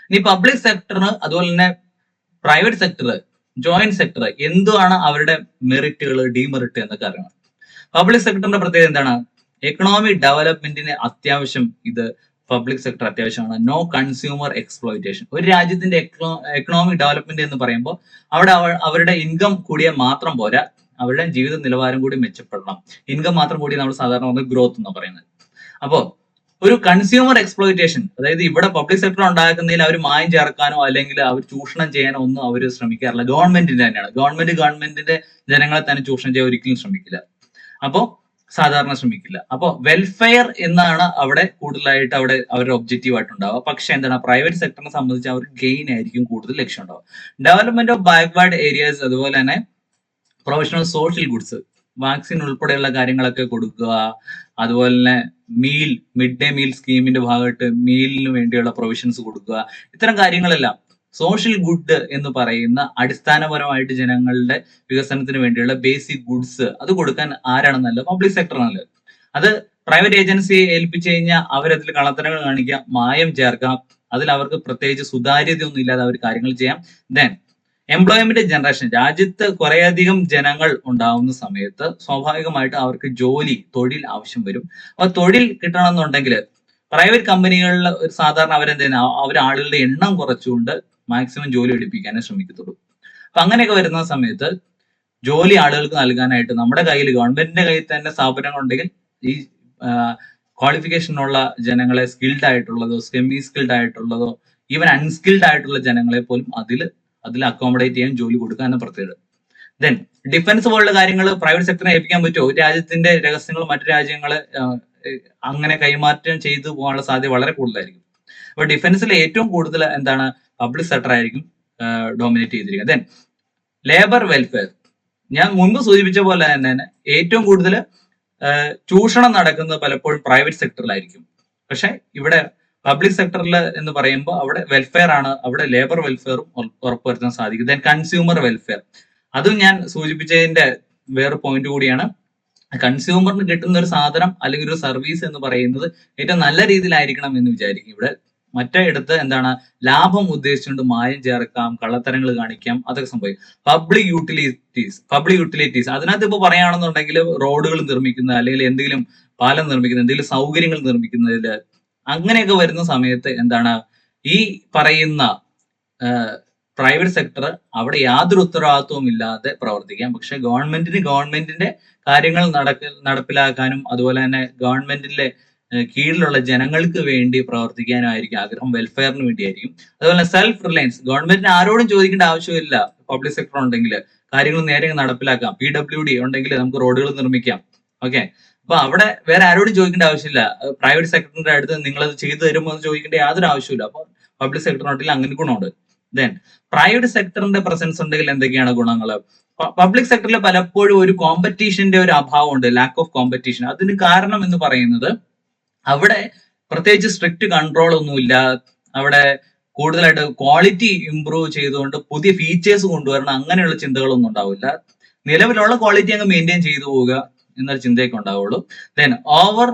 ഇനി പബ്ലിക് സെക്ടറിന് അതുപോലെ തന്നെ പ്രൈവറ്റ് സെക്ടർ, ജോയിന്റ് സെക്ടർ എന്താണ് അവരുടെ മെറിറ്റുകൾ, ഡിമെറിറ്റ് എന്നൊക്കെ അറിയണം. പബ്ലിക് സെക്ടറിന്റെ പ്രത്യേകത എന്താണ്? എക്കണോമിക് ഡെവലപ്മെന്റിന് അത്യാവശ്യം ഇത് പബ്ലിക് സെക്ടർ അത്യാവശ്യമാണ്. No consumer exploitation. ഒരു രാജ്യത്തിന്റെ എക്കണോമിക് ഡെവലപ്മെന്റ് എന്ന് പറയുമ്പോൾ അവിടെ അവരുടെ ഇൻകം കൂടിയാൽ മാത്രം പോരാ, അവരുടെ ജീവിത നിലവാരം കൂടി മെച്ചപ്പെടണം. ഇൻകം മാത്രം കൂടി നമ്മൾ സാധാരണ ഗ്രോത്ത് എന്ന് പറയുന്നത്. അപ്പോൾ ഒരു കൺസ്യൂമർ എക്സ്പ്ലോയിറ്റേഷൻ, അതായത് ഇവിടെ പബ്ലിക് സെക്ടർ ഉണ്ടാക്കുന്നതിൽ അവർ മായം ചേർക്കാനോ അല്ലെങ്കിൽ അവർ ചൂഷണം ചെയ്യാനോ ഒന്നും അവർ ശ്രമിക്കാറില്ല. ഗവൺമെന്റിന്റെ തന്നെയാണ്, ഗവൺമെന്റിന്റെ ജനങ്ങളെ തന്നെ ചൂഷണം ചെയ്യാൻ ഒരിക്കലും ശ്രമിക്കില്ല. അപ്പോൾ സാധാരണ ശ്രമിക്കില്ല. അപ്പോൾ വെൽഫെയർ എന്നാണ് അവിടെ കൂടുതലായിട്ട് അവരുടെ ഒബ്ജക്റ്റീവ് ആയിട്ടുണ്ടാവുക. പക്ഷെ എന്താണ്, പ്രൈവറ്റ് സെക്ടറിനെ സംബന്ധിച്ച് അവർ ഗെയിൻ ആയിരിക്കും കൂടുതൽ ലക്ഷ്യം ഉണ്ടാവുക. ഡെവലപ്മെന്റ് ഓഫ് ബാക്ക്വേർഡ് ഏരിയാസ്, അതുപോലെ തന്നെ പ്രൊഫഷണൽ സോഷ്യൽ ഗുഡ്സ്, വാക്സിൻ ഉൾപ്പെടെയുള്ള കാര്യങ്ങളൊക്കെ കൊടുക്കുക, അതുപോലെ തന്നെ മിഡ് ഡേ മീൽ സ്കീമിന്റെ ഭാഗമായിട്ട് മീലിന് വേണ്ടിയുള്ള പ്രൊവിഷൻസ് കൊടുക്കുക. ഇത്തരം കാര്യങ്ങളെല്ലാം സോഷ്യൽ ഗുഡ് എന്ന് പറയുന്ന അടിസ്ഥാനപരമായിട്ട് ജനങ്ങളുടെ വികസനത്തിന് വേണ്ടിയുള്ള ബേസിക് ഗുഡ്സ് അത് കൊടുക്കാൻ ആരാണ് നല്ലത്? പബ്ലിക് സെക്ടർ നല്ലത്. അത് പ്രൈവറ്റ് ഏജൻസിയെ ഏൽപ്പിച്ചു കഴിഞ്ഞാൽ അവരതിൽ കള്ളത്തരങ്ങൾ കാണിക്കാം, മായം ചേർക്കാം, അതിൽ അവർക്ക് പ്രത്യേകിച്ച് സുതാര്യതയൊന്നും ഇല്ലാതെ അവർ കാര്യങ്ങൾ ചെയ്യാം. ദെൻ എംപ്ലോയ്മെന്റ് ജനറേഷൻ, രാജ്യത്ത് കുറേയധികം ജനങ്ങൾ ഉണ്ടാവുന്ന സമയത്ത് സ്വാഭാവികമായിട്ട് അവർക്ക് തൊഴിൽ ആവശ്യം വരും. അപ്പൊ തൊഴിൽ കിട്ടണമെന്നുണ്ടെങ്കിൽ പ്രൈവറ്റ് കമ്പനികളിൽ സാധാരണ അവർ ആളുകളുടെ എണ്ണം കുറച്ചുകൊണ്ട് മാക്സിമം ജോലി എടുപ്പിക്കാനേ ശ്രമിക്കത്തുള്ളൂ. അപ്പൊ അങ്ങനെയൊക്കെ വരുന്ന സമയത്ത് ജോലി ആളുകൾക്ക് നൽകാനായിട്ട് നമ്മുടെ കയ്യിൽ, ഗവൺമെന്റിന്റെ കയ്യിൽ തന്നെ സ്ഥാപനങ്ങൾ ഉണ്ടെങ്കിൽ ഈ ക്വാളിഫിക്കേഷനുള്ള ജനങ്ങളെ, സ്കിൽഡ് ആയിട്ടുള്ളതോ സെമി സ്കിൽഡ് ആയിട്ടുള്ളതോ ഈവൻ അൺസ്കിൽഡ് ആയിട്ടുള്ള ജനങ്ങളെ പോലും അതിൽ അക്കോമഡേറ്റ് ചെയ്യാൻ ജോലി കൊടുക്കുക എന്ന പ്രത്യേകത. ദെൻ ഡിഫൻസ് പോലുള്ള കാര്യങ്ങൾ പ്രൈവറ്റ് സെക്ടറിനെ ഏൽപ്പിക്കാൻ പറ്റുമോ? ഒരു രാജ്യത്തിന്റെ രഹസ്യങ്ങൾ മറ്റു രാജ്യങ്ങള് അങ്ങനെ കൈമാറ്റം ചെയ്തു പോകാനുള്ള സാധ്യത വളരെ കൂടുതലായിരിക്കും. അപ്പൊ ഡിഫൻസിൽ ഏറ്റവും കൂടുതൽ എന്താണ്, പബ്ലിക് സെക്ടർ ആയിരിക്കും ഡോമിനേറ്റ് ചെയ്തിരിക്കുക. ദെൻ ലേബർ വെൽഫെയർ, ഞാൻ മുൻപ് സൂചിപ്പിച്ച പോലെ തന്നെ ഏറ്റവും കൂടുതൽ ചൂഷണം നടക്കുന്നത് പലപ്പോഴും പ്രൈവറ്റ് സെക്ടറിലായിരിക്കും. പക്ഷെ ഇവിടെ പബ്ലിക് സെക്ടറിൽ എന്ന് പറയുമ്പോൾ അവിടെ വെൽഫെയർ ആണ്, അവിടെ ലേബർ വെൽഫെയറും ഉറപ്പുവരുത്താൻ സാധിക്കും. ദെൻ കൺസ്യൂമർ വെൽഫെയർ, അതും ഞാൻ സൂചിപ്പിച്ചതിന്റെ വേറെ പോയിന്റ് കൂടിയാണ്. കൺസ്യൂമറിന് കിട്ടുന്ന ഒരു സാധനം അല്ലെങ്കിൽ ഒരു സർവീസ് എന്ന് പറയുന്നത് ഏറ്റവും നല്ല രീതിയിലായിരിക്കണം എന്ന് വിചാരിക്കും. ഇവിടെ മറ്റേടത്ത് എന്താണ്, ലാഭം ഉദ്ദേശിച്ചുകൊണ്ട് മായം ചേർക്കാം, കള്ളത്തരങ്ങൾ കാണിക്കാം, അതൊക്കെ സംഭവിക്കും. പബ്ലിക് യൂട്ടിലിറ്റീസ് അതിനകത്ത് ഇപ്പൊ പറയുകയാണെന്നുണ്ടെങ്കിൽ റോഡുകൾ നിർമ്മിക്കുന്ന, അല്ലെങ്കിൽ എന്തെങ്കിലും പാലം നിർമ്മിക്കുന്ന, എന്തെങ്കിലും സൗകര്യങ്ങൾ നിർമ്മിക്കുന്നതിൽ അങ്ങനെയൊക്കെ വരുന്ന സമയത്ത് എന്താണ്, ഈ പറയുന്ന പ്രൈവറ്റ് സെക്ടർ അവിടെ യാതൊരു ഉത്തരവാദിത്വവും ഇല്ലാതെ പ്രവർത്തിക്കാം. പക്ഷെ ഗവൺമെന്റിന്റെ കാര്യങ്ങൾ നടപ്പിലാക്കാനും അതുപോലെ തന്നെ ഗവൺമെന്റിന്റെ കീഴിലുള്ള ജനങ്ങൾക്ക് വേണ്ടി പ്രവർത്തിക്കാനായിരിക്കും ആഗ്രഹം, വെൽഫെയറിന് വേണ്ടിയായിരിക്കും. അതുപോലെ സെൽഫ് റിലയൻസ്, ഗവൺമെന്റിന് ആരോടും ചോദിക്കേണ്ട ആവശ്യമില്ല. പബ്ലിക് സെക്ടർ ഉണ്ടെങ്കിൽ കാര്യങ്ങൾ നേരെ നടപ്പിലാക്കാം. PWD ഉണ്ടെങ്കിൽ നമുക്ക് റോഡുകൾ നിർമ്മിക്കാം. ഓക്കെ, അപ്പൊ അവിടെ വേറെ ആരോടും ചോദിക്കേണ്ട ആവശ്യമില്ല. പ്രൈവറ്റ് സെക്ടറിന്റെ അടുത്ത് നിങ്ങളത് ചെയ്തു തരുമോ എന്ന് ചോദിക്കേണ്ട യാതൊരു ആവശ്യമില്ല. അപ്പൊ പബ്ലിക് സെക്ടറിനുണ്ടെങ്കിൽ അങ്ങനെ ഗുണമുണ്ട്. ദെൻ പ്രൈവറ്റ് സെക്ടറിന്റെ പ്രസൻസ് ഉണ്ടെങ്കിൽ എന്തൊക്കെയാണ് ഗുണങ്ങൾ? പബ്ലിക് സെക്ടറിൽ പലപ്പോഴും ഒരു കോമ്പറ്റീഷന്റെ ഒരു അഭാവമുണ്ട്, ലാക്ക് ഓഫ് കോമ്പറ്റീഷൻ. അതിന് കാരണം എന്ന് പറയുന്നത് അവിടെ പ്രത്യേകിച്ച് സ്ട്രിക്റ്റ് കൺട്രോൾ ഒന്നുമില്ല. അവിടെ കൂടുതലായിട്ട് ക്വാളിറ്റി ഇംപ്രൂവ് ചെയ്തുകൊണ്ട് പുതിയ ഫീച്ചേഴ്സ് കൊണ്ടുവരണം, അങ്ങനെയുള്ള ചിന്തകളൊന്നും ഉണ്ടാവില്ല. നിലവിലുള്ള ക്വാളിറ്റി അങ്ങ് മെയിൻറ്റെയിൻ ചെയ്തു പോവുക എന്നൊരു ചിന്തയൊക്കെ ഉണ്ടാവുള്ളൂ. Then over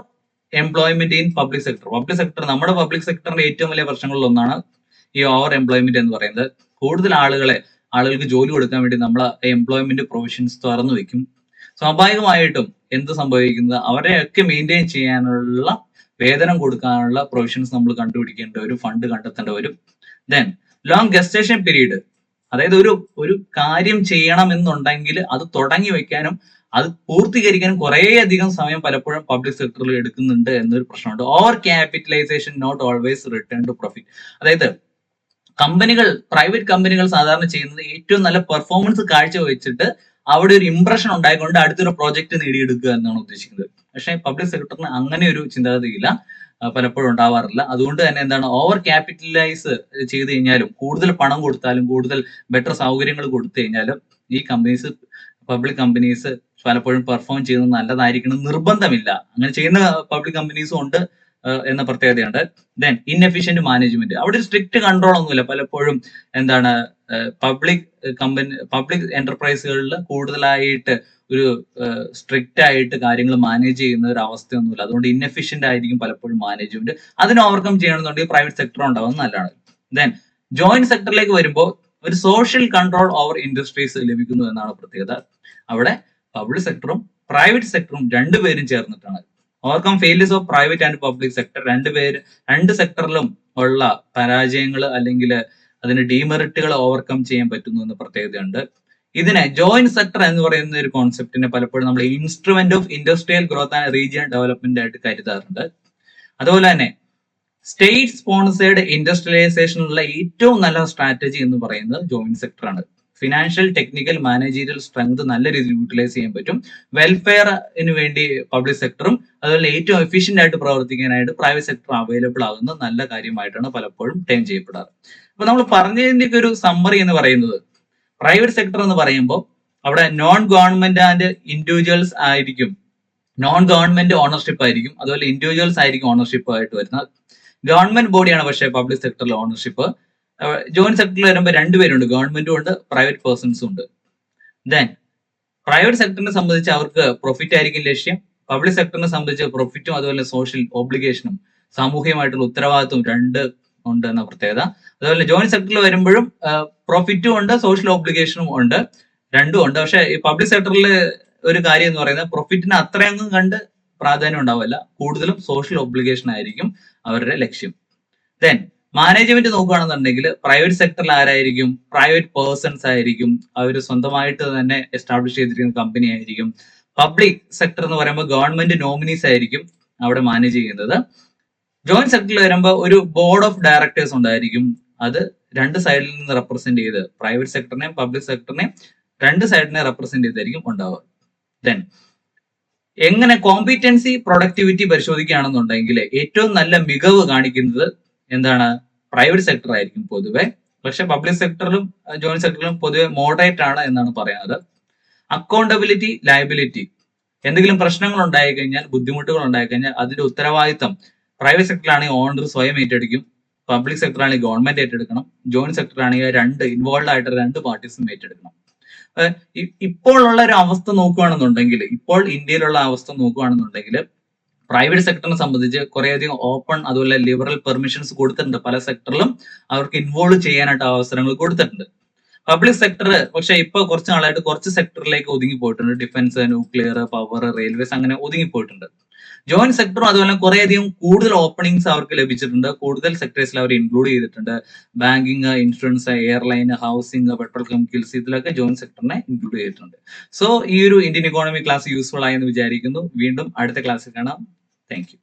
employment in public sector, നമ്മുടെ പബ്ലിക് സെക്ടറിന്റെ ഏറ്റവും വലിയ പ്രശ്നങ്ങളിൽ ഒന്നാണ് ഈ ഓവർ എംപ്ലോയ്മെന്റ് എന്ന് പറയുന്നത്. കൂടുതൽ ആളുകൾക്ക് ജോലി കൊടുക്കാൻ വേണ്ടി നമ്മൾ എംപ്ലോയ്മെന്റ് പ്രൊവിഷൻസ് തുറന്നു വെക്കും. സ്വാഭാവികമായിട്ടും എന്ത് സംഭവിക്കുന്നത്, അവരെയൊക്കെ മെയിൻറ്റെയിൻ ചെയ്യാനുള്ള വേതനം കൊടുക്കാനുള്ള പ്രൊവിഷൻസ് നമ്മൾ കണ്ടുപിടിക്കേണ്ട ഒരു ഫണ്ട് കണ്ടെത്തേണ്ടി വരും. ദെൻ ലോങ് ഗസ്റ്റേഷൻ പീരീഡ്, അതായത് ഒരു കാര്യം ചെയ്യണം എന്നുണ്ടെങ്കിൽ അത് തുടങ്ങി വെക്കാനും അത് പൂർത്തീകരിക്കാനും കുറേയധികം സമയം പലപ്പോഴും പബ്ലിക് സെക്ടറിൽ എടുക്കുന്നുണ്ട് എന്നൊരു പ്രശ്നമുണ്ട്. Over capitalisation not always return to profit. അതായത് പ്രൈവറ്റ് കമ്പനികൾ സാധാരണ ചെയ്യുന്നത് ഏറ്റവും നല്ല പെർഫോമൻസ് കാഴ്ചവെച്ചിട്ട് അവിടെ ഒരു ഇംപ്രഷൻ ഉണ്ടായിക്കൊണ്ട് അടുത്തൊരു പ്രോജക്റ്റ് നേടിയെടുക്കുക എന്നാണ് ഉദ്ദേശിക്കുന്നത്. പക്ഷേ പബ്ലിക് സെക്ടറിന് അങ്ങനെ ഒരു ചിന്താഗതിയില്ല, പലപ്പോഴും ഉണ്ടാവാറില്ല. അതുകൊണ്ട് തന്നെ എന്താണ്, ഓവർ ക്യാപിറ്റലൈസ് ചെയ്ത് കഴിഞ്ഞാലും കൂടുതൽ പണം കൊടുത്താലും കൂടുതൽ ബെറ്റർ സൗകര്യങ്ങൾ കൊടുത്തു കഴിഞ്ഞാലും ഈ പബ്ലിക് കമ്പനീസ് പലപ്പോഴും പെർഫോം ചെയ്യുന്നത് നല്ലതായിരിക്കണം നിർബന്ധമില്ല. അങ്ങനെ ചെയ്യുന്ന പബ്ലിക് കമ്പനീസും ഉണ്ട് എന്ന പ്രത്യേകതയുണ്ട്. ദെൻ ഇൻഎഫിഷ്യന്റ് മാനേജ്മെന്റ്, അവിടെ ഒരു സ്ട്രിക്റ്റ് കൺട്രോൾ ഒന്നുമില്ല. പലപ്പോഴും എന്താണ്, പബ്ലിക് എന്റർപ്രൈസുകളിൽ കൂടുതലായിട്ട് ഒരു സ്ട്രിക്റ്റ് ആയിട്ട് കാര്യങ്ങൾ മാനേജ് ചെയ്യുന്ന ഒരു അവസ്ഥയൊന്നുമില്ല. അതുകൊണ്ട് ഇൻഎഫിഷ്യന്റ് ആയിരിക്കും പലപ്പോഴും മാനേജ്മെന്റ്. അതിനെ ഓവർകം ചെയ്യണമെന്നുണ്ടെങ്കിൽ പ്രൈവറ്റ് സെക്ടർ ഉണ്ടാവുന്നത് നല്ലതാണ്. ദെൻ ജോയിന്റ് സെക്ടറിലേക്ക് വരുമ്പോൾ ഒരു സോഷ്യൽ കൺട്രോൾ ഓവർ ഇൻഡസ്ട്രീസ് ലഭിക്കുന്നു എന്നാണ് പ്രത്യേകത. അവിടെ പബ്ലിക് സെക്ടറും പ്രൈവറ്റ് സെക്ടറും രണ്ടുപേരും ചേർന്നിട്ടാണ്. Overcome failures of private and public sector, രണ്ട് സെക്ടറിലും ഉള്ള പരാജയങ്ങൾ അല്ലെങ്കിൽ അതിന്റെ ഡീമെറിറ്റുകൾ ഓവർകം ചെയ്യാൻ പറ്റുന്നു എന്ന പ്രത്യേകതയുണ്ട്. ഇതിനെ ജോയിന്റ് സെക്ടർ എന്ന് പറയുന്ന ഒരു കോൺസെപ്റ്റിനെ പലപ്പോഴും നമ്മൾ instrument of industrial growth and region development ആയിട്ട് കരുതാറുണ്ട്. അതുപോലെ തന്നെ സ്റ്റേറ്റ് സ്പോൺസേർഡ് ഇൻഡസ്ട്രിയലൈസേഷനുള്ള ഏറ്റവും നല്ല സ്ട്രാറ്റജി എന്ന് പറയുന്നത് ജോയിന്റ് സെക്ടർ ആണ്. ഫിനാൻഷ്യൽ, ടെക്നിക്കൽ, മാനേജീരിയൽ സ്ട്രെങ്ത് നല്ല രീതിയിൽ യൂട്ടിലൈസ് ചെയ്യാൻ പറ്റും. വെൽഫെയറിന് വേണ്ടി പബ്ലിക് സെക്ടറും അതുപോലെ ഏറ്റവും എഫിഷ്യന്റ് ആയിട്ട് പ്രവർത്തിക്കാനായിട്ട് പ്രൈവറ്റ് സെക്ടർ അവൈലബിൾ ആകുന്ന നല്ല കാര്യമായിട്ടാണ് പലപ്പോഴും ടേം ചെയ്യപ്പെടാറ്. അപ്പൊ നമ്മൾ പറഞ്ഞതിന്റെ ഒരു സമ്മറി എന്ന് പറയുന്നത്, പ്രൈവറ്റ് സെക്ടർ എന്ന് പറയുമ്പോൾ അവിടെ നോൺ ഗവൺമെന്റ് ആൻഡ് ഇൻഡിവിജ്വൽസ് ആയിരിക്കും, നോൺ ഗവൺമെന്റ് ഓണർഷിപ്പ് ആയിരിക്കും, അതുപോലെ ഇൻഡിവിജ്വൽസ് ആയിരിക്കും ഓണർഷിപ്പ് ആയിട്ട് വരുന്നത്. ഗവൺമെന്റ് ബോഡിയാണ് പക്ഷേ പബ്ലിക് സെക്ടറിൽ ഓണർഷിപ്പ്. ജോയിന്റ് സെക്ടറിൽ വരുമ്പോൾ രണ്ടുപേരുണ്ട്, ഗവൺമെന്റും ഉണ്ട് പ്രൈവറ്റ് പേഴ്സൺസും ഉണ്ട്. ദെൻ പ്രൈവറ്റ് സെക്ടറിനെ സംബന്ധിച്ച് അവർക്ക് പ്രോഫിറ്റ് ആയിരിക്കും ലക്ഷ്യം. പബ്ലിക് സെക്ടറിനെ സംബന്ധിച്ച് പ്രോഫിറ്റും അതുപോലെ സോഷ്യൽ ഒബ്ലിഗേഷനും സാമൂഹികമായിട്ടുള്ള ഉത്തരവാദിത്വം രണ്ട് ഉണ്ട് എന്ന പ്രത്യേകത. അതുപോലെ ജോയിന്റ് സെക്ടറിൽ വരുമ്പോഴും പ്രോഫിറ്റും ഉണ്ട് സോഷ്യൽ ഒബ്ലിഗേഷനും ഉണ്ട്, രണ്ടും ഉണ്ട്. പക്ഷെ ഈ പബ്ലിക് സെക്ടറിൽ ഒരു കാര്യം എന്ന് പറയുന്നത് പ്രോഫിറ്റിന് അത്രയൊന്നും കണ്ട് പ്രാധാന്യം ഉണ്ടാവില്ല, കൂടുതലും സോഷ്യൽ ഒബ്ലിഗേഷൻ ആയിരിക്കും അവരുടെ ലക്ഷ്യം. ദെൻ മാനേജ്മെന്റ് നോക്കുകയാണെന്നുണ്ടെങ്കിൽ പ്രൈവറ്റ് സെക്ടറിൽ ആരായിരിക്കും, പ്രൈവറ്റ് പേഴ്സൺസ് ആയിരിക്കും, അവർ സ്വന്തമായിട്ട് തന്നെ എസ്റ്റാബ്ലിഷ് ചെയ്തിരിക്കുന്ന കമ്പനി ആയിരിക്കും. പബ്ലിക് സെക്ടർ എന്ന് പറയുമ്പോൾ ഗവൺമെന്റ് നോമിനീസ് ആയിരിക്കും അവിടെ മാനേജ് ചെയ്യുന്നത്. ജോയിന്റ് സെക്ടറിൽ വരുമ്പോൾ ഒരു ബോർഡ് ഓഫ് ഡയറക്ടേഴ്സ് ഉണ്ടായിരിക്കും, അത് രണ്ട് സൈഡിൽ നിന്ന് റെപ്രസെന്റ് ചെയ്ത് പ്രൈവറ്റ് സെക്ടറിനെയും പബ്ലിക് സെക്ടറിനെയും രണ്ട് സൈഡിനെ റെപ്രസെന്റ് ചെയ്തായിരിക്കും ഉണ്ടാവുക. ദെൻ എങ്ങനെ കോമ്പീറ്റൻസി പ്രൊഡക്ടിവിറ്റി പരിശോധിക്കുകയാണെന്നുണ്ടെങ്കിൽ ഏറ്റവും നല്ല മികവ് കാണിക്കുന്നത് എന്താണ്, പ്രൈവറ്റ് സെക്ടർ ആയിരിക്കും പൊതുവെ. പക്ഷെ പബ്ലിക് സെക്ടറിലും ജോയിന്റ് സെക്ടറിലും പൊതുവെ മോഡറേറ്റ് ആണ് എന്നാണ് പറയുന്നത്. അക്കൗണ്ടബിലിറ്റി, ലയബിലിറ്റി, എന്തെങ്കിലും പ്രശ്നങ്ങൾ ഉണ്ടായിക്കഴിഞ്ഞാൽ, ബുദ്ധിമുട്ടുകൾ ഉണ്ടായിക്കഴിഞ്ഞാൽ അതിന്റെ ഉത്തരവാദിത്തം പ്രൈവറ്റ് സെക്ടറിലാണെങ്കിൽ ഓണർ സ്വയം ഏറ്റെടുക്കും, പബ്ലിക് സെക്ടറാണെങ്കിൽ ഗവൺമെന്റ് ഏറ്റെടുക്കണം, ജോയിന്റ് സെക്ടറാണെങ്കിൽ ഇൻവോൾവ് ആയിട്ട് രണ്ട് പാർട്ടീസും ഏറ്റെടുക്കണം. ഇപ്പോൾ ഉള്ള ഒരു അവസ്ഥ നോക്കുകയാണെന്നുണ്ടെങ്കിൽ, ഇപ്പോൾ ഇന്ത്യയിലുള്ള അവസ്ഥ നോക്കുകയാണെന്നുണ്ടെങ്കിൽ പ്രൈവറ്റ് സെക്ടറിനെ സംബന്ധിച്ച് കുറേയധികം ഓപ്പൺ അതുപോലെ ലിബറൽ പെർമിഷൻസ് കൊടുത്തിട്ടുണ്ട്. പല സെക്ടറിലും അവർക്ക് ഇൻവോൾവ് ചെയ്യാനായിട്ട് അവസരങ്ങൾ കൊടുത്തിട്ടുണ്ട്. പബ്ലിക് സെക്ടർ പക്ഷെ ഇപ്പൊ കുറച്ച് നാളായിട്ട് കുറച്ച് സെക്ടറിലേക്ക് ഒതുങ്ങി പോയിട്ടുണ്ട്. ഡിഫൻസ്, ന്യൂക്ലിയർ, പവർ, റെയിൽവേസ് അങ്ങനെ ഒതുങ്ങി പോയിട്ടുണ്ട്. ജോയിന്റ് സെക്ടറും അതുപോലെ കുറേയധികം കൂടുതൽ ഓപ്പണിങ്സ് അവർക്ക് ലഭിച്ചിട്ടുണ്ട്. കൂടുതൽ സെക്ടേഴ്സിൽ അവർ ഇൻക്ലൂഡ് ചെയ്തിട്ടുണ്ട്. Banking, insurance, airline, housing, petrol chemicals, ഇതിലൊക്കെ ജോയിന്റ് സെക്ടറിനെ ഇൻക്ലൂഡ് ചെയ്തിട്ടുണ്ട്. സോ ഈ ഒരു ഇന്ത്യൻ ഇക്കോണമി ക്ലാസ് യൂസ്ഫുൾ ആയെന്ന് വിചാരിക്കുന്നു. വീണ്ടും അടുത്ത ക്ലാസ്സിൽ കാണാം. Thank you.